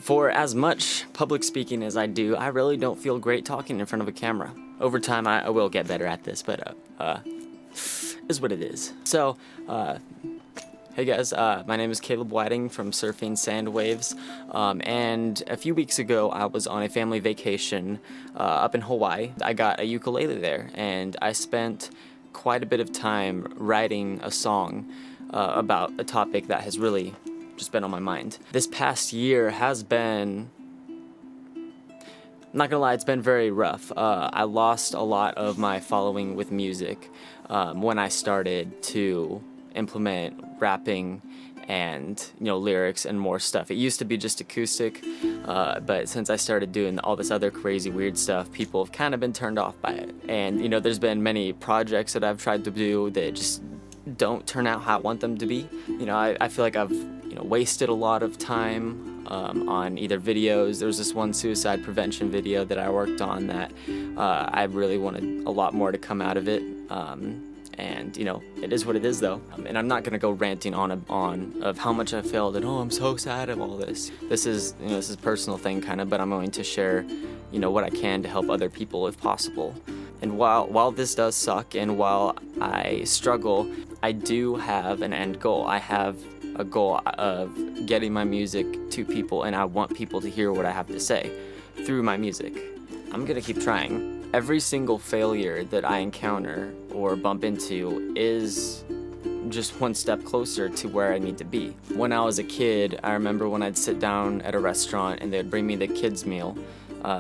For as much public speaking as I do, I really don't feel great talking in front of a camera. Over time, I will get better at this, but is what it is. So, hey guys, my name is Caleb Whiting from Surfing Sand Waves, and a few weeks ago I was on a family vacation up in Hawaii. I got a ukulele there, and I spent quite a bit of time writing a song about a topic that has really just been on my mind. This past year has been, I'm not gonna lie, it's been very rough. I lost a lot of my following with music when I started to implement rapping and lyrics and more stuff. It used to be just acoustic, but since I started doing all this other crazy weird stuff, people have kind of been turned off by it. And there's been many projects that I've tried to do that just don't turn out how I want them to be. I feel like I've wasted a lot of time on either videos. There was this one suicide prevention video that I worked on that I really wanted a lot more to come out of it. And it is what it is though. And I'm not gonna go ranting on of how much I failed and I'm so sad of all this. This is a personal thing kind of, but I'm going to share what I can to help other people if possible. And while this does suck and while I struggle, I do have an end goal. I have a goal of getting my music to people, and I want people to hear what I have to say through my music. I'm gonna keep trying. Every single failure that I encounter or bump into is just one step closer to where I need to be. When I was a kid, I remember when I'd sit down at a restaurant and they'd bring me the kids meal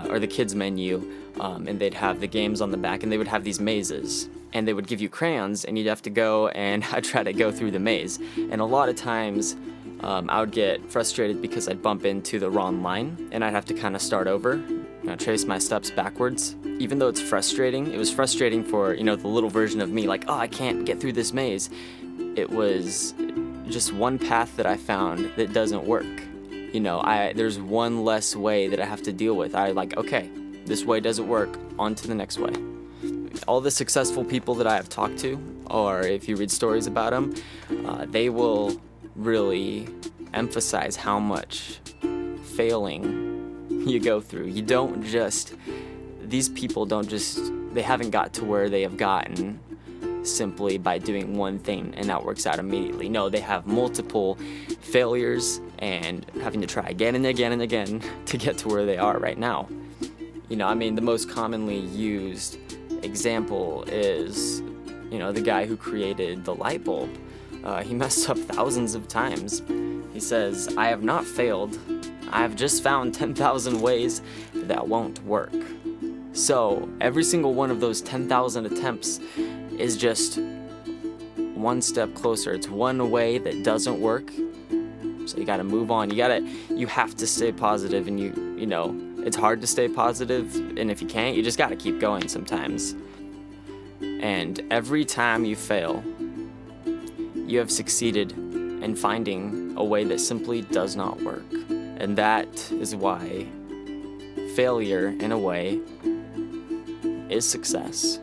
or the kids menu, and they'd have the games on the back, and they would have these mazes, and they would give you crayons, and you'd have to go and I'd try to go through the maze. And a lot of times I would get frustrated because I'd bump into the wrong line and I'd have to kind of start over, trace my steps backwards. Even though it's frustrating, it was frustrating for the little version of me, like, oh, I can't get through this maze. It was just one path that I found that doesn't work. There's one less way that I have to deal with. Okay, this way doesn't work, on to the next way. All the successful people that I have talked to, or if you read stories about them, they will really emphasize how much failing you go through. These people they haven't got to where they have gotten simply by doing one thing and that works out immediately. No, they have multiple failures and having to try again and again and again to get to where they are right now. The most commonly used example is, the guy who created the light bulb. He messed up thousands of times. He says, I have not failed. I have just found 10,000 ways that won't work. So every single one of those 10,000 attempts is just one step closer. It's one way that doesn't work. So you gotta move on. You have to stay positive, and it's hard to stay positive, and if you can't, you just gotta keep going sometimes. And every time you fail, you have succeeded in finding a way that simply does not work. And that is why failure, in a way, is success.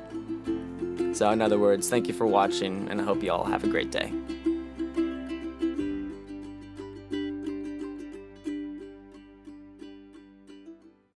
So in other words, thank you for watching, and I hope you all have a great day.